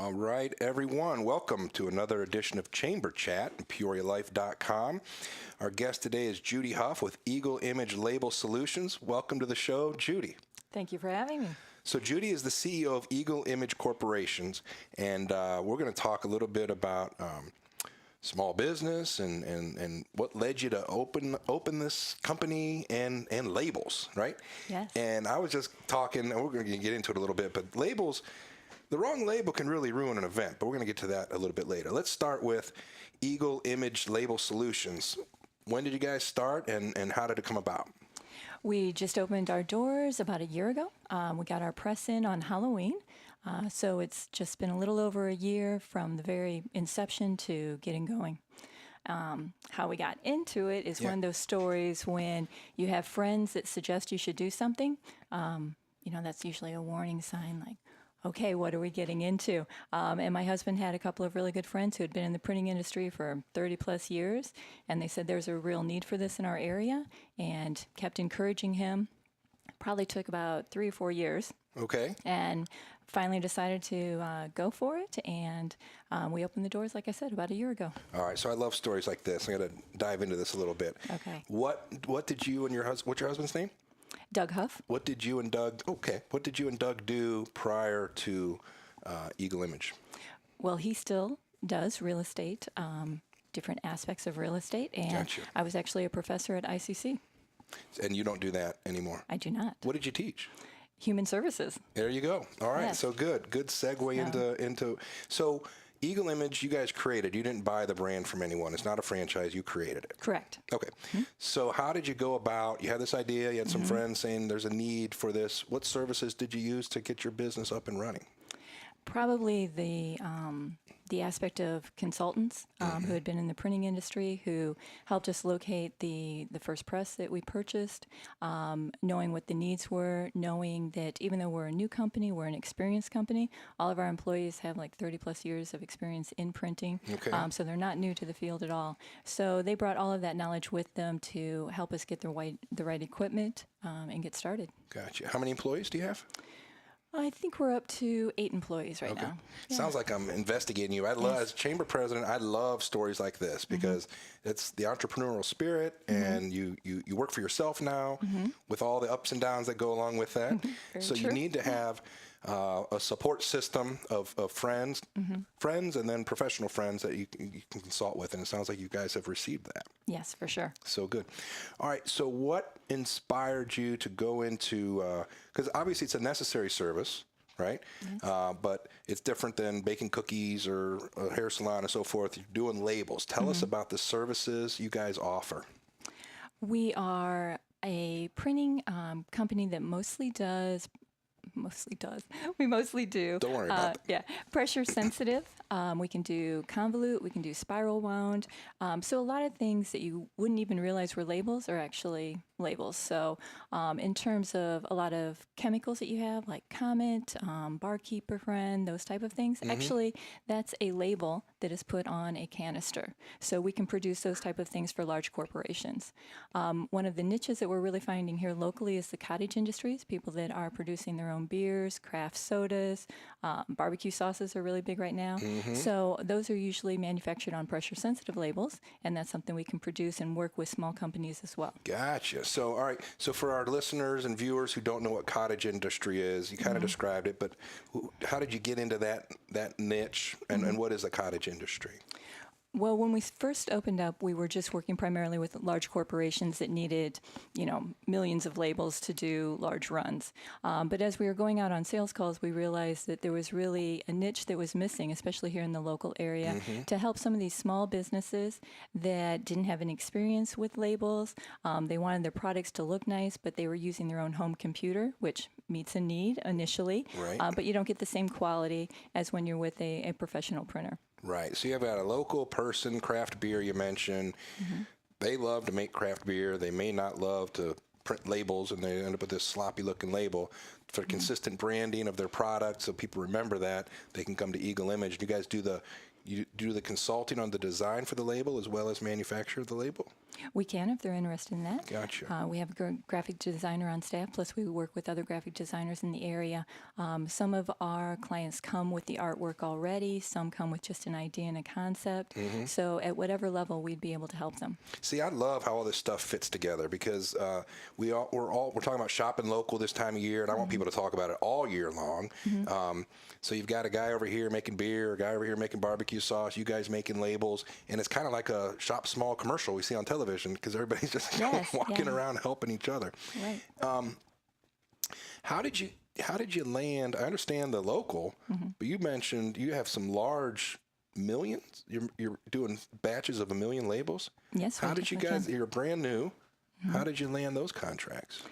All right, everyone, welcome to another edition of Chamber Chat at PeoriaLife.com. Our guest today is Judy Huff with Eagle Image Label Solutions. Welcome to the show, Judy. Thank you for having me. So Judy is the CEO of Eagle Image Corporations, and we're going to talk a little bit about small business and what led you to open this company and labels, right? Yes. And I was just talking, and we're going to get into it a little bit, but labels, the wrong label can really ruin an event, but we're going to get to that a little bit later. Let's start with Eagle Image Label Solutions. When did you guys start, and how did it come about? We just opened our doors about a year ago. We got our press in on Halloween. So it's just been a little over a year from the very inception to getting going. How we got into it is one of those stories when you have friends that suggest you should do something. That's usually a warning sign like, okay, what are we getting into? And my husband had a couple of really good friends who had been in the printing industry for 30 plus years, and they said there's a real need for this in our area, and kept encouraging him. Probably took about 3 or 4 years. Okay. And finally decided to go for it, and we opened the doors, like I said, about a year ago. All right, so I love stories like this. I'm going to dive into this a little bit. Okay. What did you and your husband, what's your husband's name? Doug Huff. What did you and Doug do prior to Eagle Image? Well, he still does real estate, different aspects of real estate, and Gotcha. I was actually a professor at ICC. And you don't do that anymore? I do not. What did you teach? Human services. There you go. All right, Yes. so good segue into. So Eagle Image, you guys created. You didn't buy the brand from anyone. It's not a franchise. You created it. Correct. Okay. So how did you go about? You had this idea. You had some friends saying there's a need for this. What services did you use to get your business up and running? Probably the aspect of consultants who had been in the printing industry, who helped us locate the first press that we purchased, knowing what the needs were, knowing that even though we're a new company, we're an experienced company, all of our employees have like 30 plus years of experience in printing, so they're not new to the field at all. So they brought all of that knowledge with them to help us get the right equipment and get started. Gotcha. How many employees do you have? I think we're up to 8 employees right now. Yeah. Sounds like I'm investigating you. As chamber president, I love stories like this because it's the entrepreneurial spirit, and you work for yourself now with all the ups and downs that go along with that. So true. you need to have a support system of friends, and then professional friends that you can consult with. And it sounds like you guys have received that. Yes, for sure. So good. All right. So what inspired you to go into, because obviously it's a necessary service, right? Yes. But it's different than baking cookies or a hair salon and so forth. You're doing labels. Tell us about the services you guys offer. We are a printing company that we mostly do. Don't worry about it. Yeah, pressure sensitive. We can do convolute, we can do spiral wound. So a lot of things that you wouldn't even realize were labels are actually labels. So in terms of a lot of chemicals that you have, like Comet, Barkeeper Friend, those type of things, actually that's a label that is put on a canister. So we can produce those type of things for large corporations. One of the niches that we're really finding here locally is the cottage industries, people that are producing their own beers, craft sodas, barbecue sauces are really big right now. So those are usually manufactured on pressure sensitive labels, and that's something we can produce and work with small companies as well. Gotcha. So, all right. So for our listeners and viewers who don't know what cottage industry is, you kind of described it, but how did you get into that niche, and what is a cottage industry? Well, when we first opened up, we were just working primarily with large corporations that needed, millions of labels to do large runs. But as we were going out on sales calls, we realized that there was really a niche that was missing, especially here in the local area, to help some of these small businesses that didn't have any experience with labels. They wanted their products to look nice, but they were using their own home computer, which meets a need initially, but you don't get the same quality as when you're with a professional printer. Right. So you've got a local person, craft beer you mentioned. They love to make craft beer. They may not love to print labels, and they end up with this sloppy looking label. for consistent branding of their product, so people remember that they can come to Eagle Image. Do you guys do the consulting on the design for the label as well as manufacture the label? We can if they're interested in that. Gotcha. We have a graphic designer on staff, plus we work with other graphic designers in the area. Some of our clients come with the artwork already. Some come with just an idea and a concept. So at whatever level, we'd be able to help them. See, I love how all this stuff fits together because we're talking about shopping local this time of year, and I want people to talk about it all year long. So you've got a guy over here making beer, a guy over here making barbecue sauce, you guys making labels, and it's kind of like a shop small commercial we see on television because everybody's just walking around helping each other. Right. How did you land? I understand the local, but you mentioned you have some large millions. You're doing batches of 1 million labels. Yes. How did you guys? You're brand new. How did you land those contracts?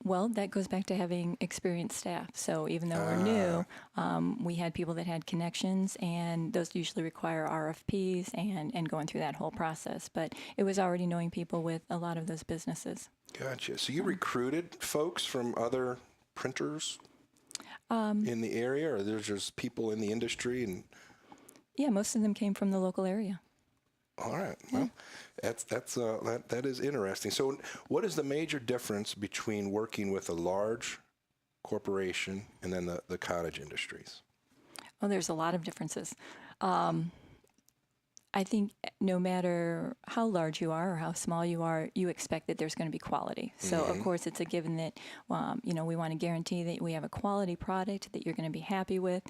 Well, that goes back to having experienced staff. So even though we're new, we had people that had connections, and those usually require RFPs and going through that whole process. But it was already knowing people with a lot of those businesses. Gotcha. So you recruited folks from other printers in the area, or there's just people in the industry? And yeah, most of them came from the local area. all right. Well, that is interesting. So, what is the major difference between working with a large corporation and then the cottage industries? Oh, there's a lot of differences. I think no matter how large you are or how small you are, you expect that there's going to be quality. So, of course, it's a given that, we want to guarantee that we have a quality product that you're going to be happy with.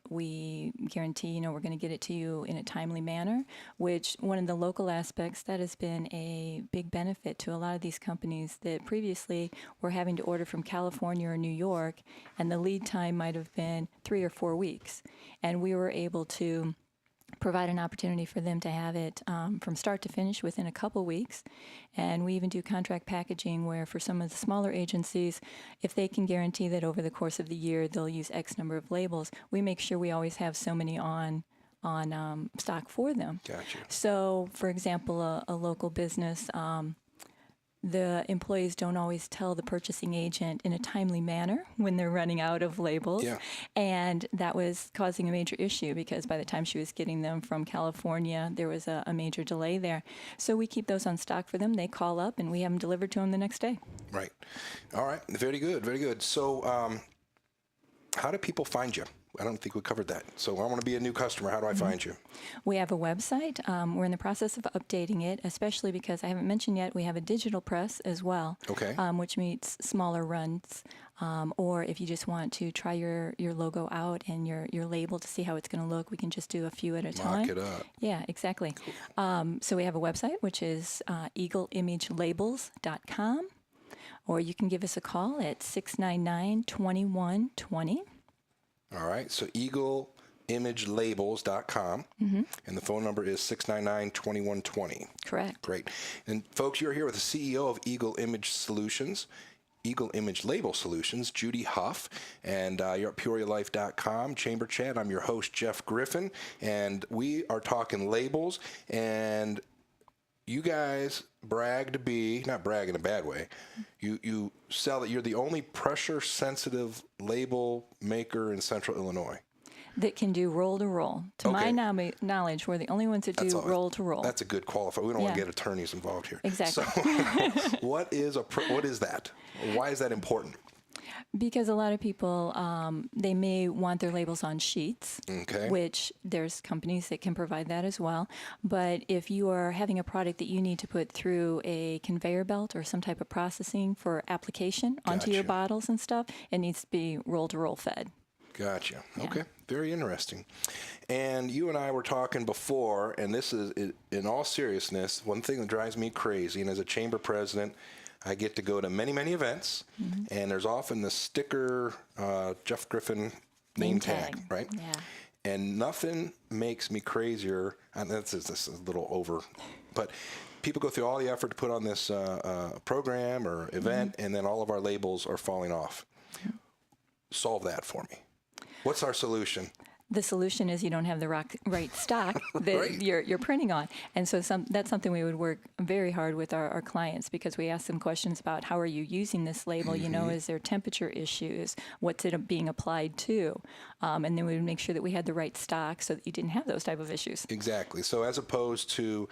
We guarantee, we're going to get it to you in a timely manner, which one of the local aspects, that has been a big benefit to a lot of these companies that previously were having to order from California or New York, and the lead time might have been 3 or 4 weeks. And we were able to provide an opportunity for them to have it from start to finish within a couple weeks. And we even do contract packaging where for some of the smaller agencies, if they can guarantee that over the course of the year they'll use X number of labels, we make sure we always have so many on stock for them. Gotcha. So, for example, a local business, the employees don't always tell the purchasing agent in a timely manner when they're running out of labels. Yeah. And that was causing a major issue because by the time she was getting them from California, there was a major delay there. So we keep those on stock for them. They call up and we have them delivered to them the next day. Right. All right. Very good. Very good. So how do people find you? I don't think we covered that. So I want to be a new customer. How do I find you? We have a website. We're in the process of updating it, especially because I haven't mentioned yet, we have a digital press as well, Okay. Which meets smaller runs. Or if you just want to try your logo out and your label to see how it's going to look, we can just do a few at a time. Mock it up. Yeah, exactly. Cool. So we have a website, which is eagleimagelabels.com, or you can give us a call at 699-2120. All right. So eagleimagelabels.com. And the phone number is 699-2120. Correct. Great. And folks, you're here with the CEO of Eagle Image Solutions, Eagle Image Label Solutions, Judy Huff, and you're at PeoriaLife.com, Chamber Chat. I'm your host, Jeff Griffin, and we are talking labels, and you guys brag to be, not brag in a bad way, you sell that you're the only pressure-sensitive label maker in Central Illinois. That can do roll to roll. To my knowledge, we're the only ones that do roll to roll. That's a good qualifier. We don't want to get attorneys involved here. Exactly. So, what is that? Why is that important? Because a lot of people, they may want their labels on sheets, which there's companies that can provide that as well. But if you are having a product that you need to put through a conveyor belt or some type of processing for application onto your bottles and stuff, it needs to be roll to roll fed. Gotcha. Okay. Very interesting. And you and I were talking before, and this is, in all seriousness, one thing that drives me crazy, and as a chamber president, I get to go to many, many events, and there's often the sticker, Jeff Griffin name tag, right? Yeah. And nothing makes me crazier, and this is a little over, but people go through all the effort to put on this program or event, and then all of our labels are falling off. Solve that for me. What's our solution? the solution is you don't have the right stock that Right. you're printing on. And so that's something we would work very hard with our clients, because we ask them questions about how are you using this label? You know, is there temperature issues? What's it being applied to? And then we would make sure that we had the right stock so that you didn't have those type of issues. Exactly. So as opposed to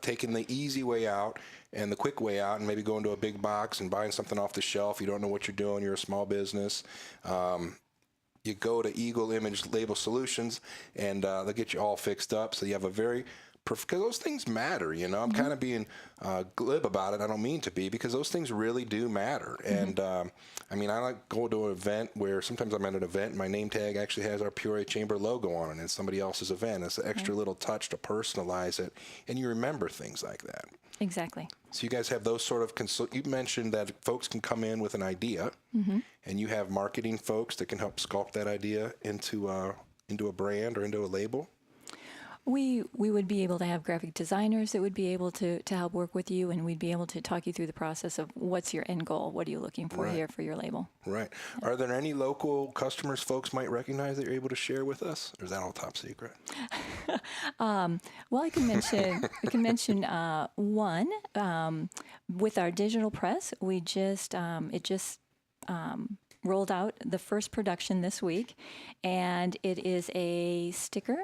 taking the easy way out and the quick way out and maybe going to a big box and buying something off the shelf, you don't know what you're doing, you're a small business, you go to Eagle Image Label Solutions, and they'll get you all fixed up. So you have a very, because those things matter, you know. I'm kind of being glib about it. I don't mean to be, because those things really do matter. And I mean, I like go to an event where sometimes I'm at an event and my name tag actually has our Peoria Chamber logo on it, and it's somebody else's event. It's an extra little touch to personalize it, and you remember things like that. Exactly. So you guys have those sort of you mentioned that folks can come in with an idea, and you have marketing folks that can help sculpt that idea into a brand or into a label. We would be able to have graphic designers that would be able to help work with you, and we'd be able to talk you through the process of what's your end goal, what are you looking for here for your label. Right. Are there any local customers folks might recognize that you're able to share with us, or is that all top secret? Well, I can mention one with our digital press. We just rolled out the first production this week, and it is a sticker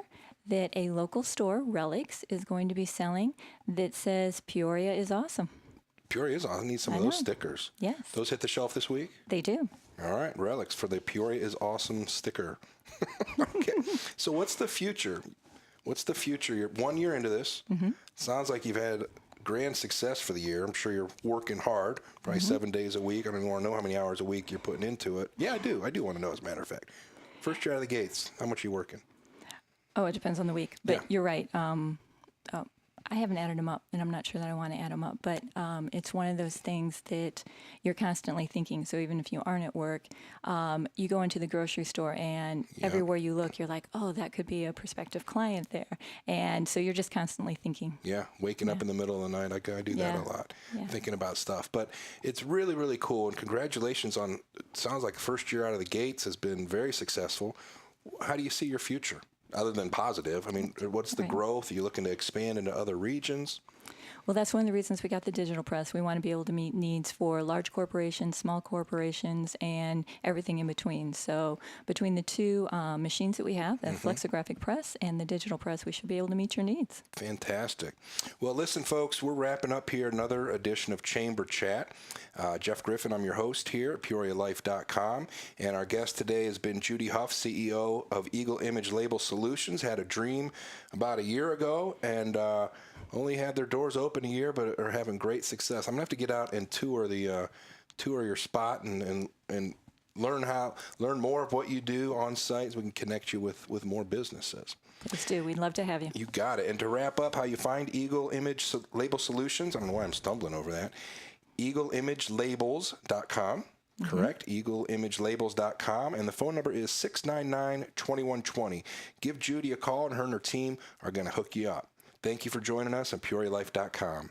that a local store, Relics, is going to be selling that says Peoria is awesome. Peoria is awesome. I need some of those stickers. Yes. Those hit the shelf this week? They do. All right, Relics for the Peoria is awesome sticker. Okay. So what's the future? What's the future? You're 1 year into this. Sounds like you've had grand success for the year. I'm sure you're working hard, probably 7 days a week. I don't even want to know how many hours a week you're putting into it. Yeah, I do. I do want to know, as a matter of fact. First year out of the gates, how much are you working? Oh, it depends on the week. But Yeah. you're right. I haven't added them up, and I'm not sure that I want to add them up. But it's one of those things that you're constantly thinking. So even if you aren't at work, you go into the grocery store, and everywhere you look, you're like, oh, that could be a prospective client there. And so you're just constantly thinking. Yeah, waking up in the middle of the night. I do that a lot, thinking about stuff. But it's really, really cool. And congratulations on, it sounds like first year out of the gates has been very successful. How do you see your future? Other than positive, I mean, what's the growth? Are you looking to expand into other regions? Well, that's one of the reasons we got the digital press. We want to be able to meet needs for large corporations, small corporations, and everything in between. So between the two machines that we have, the flexographic press and the digital press, we should be able to meet your needs. Fantastic. Well, listen, folks, we're wrapping up here another edition of Chamber Chat. Jeff Griffin, I'm your host here at PeoriaLife.com, and our guest today has been Judy Huff, CEO of Eagle Image Label Solutions. Had a dream about a year ago, and only had their doors open a year, but are having great success. I'm gonna have to get out and tour your spot and learn more of what you do on site, so we can connect you with more businesses. Please do. We'd love to have you. You got it. And to wrap up, how you find Eagle Image Label Solutions? I don't know why I'm stumbling over that. EagleImageLabels.com. Correct? EagleImageLabels.com. And the phone number is 699-2120. Give Judy a call, and her and her team are going to hook you up. Thank you for joining us on PeoriaLife.com.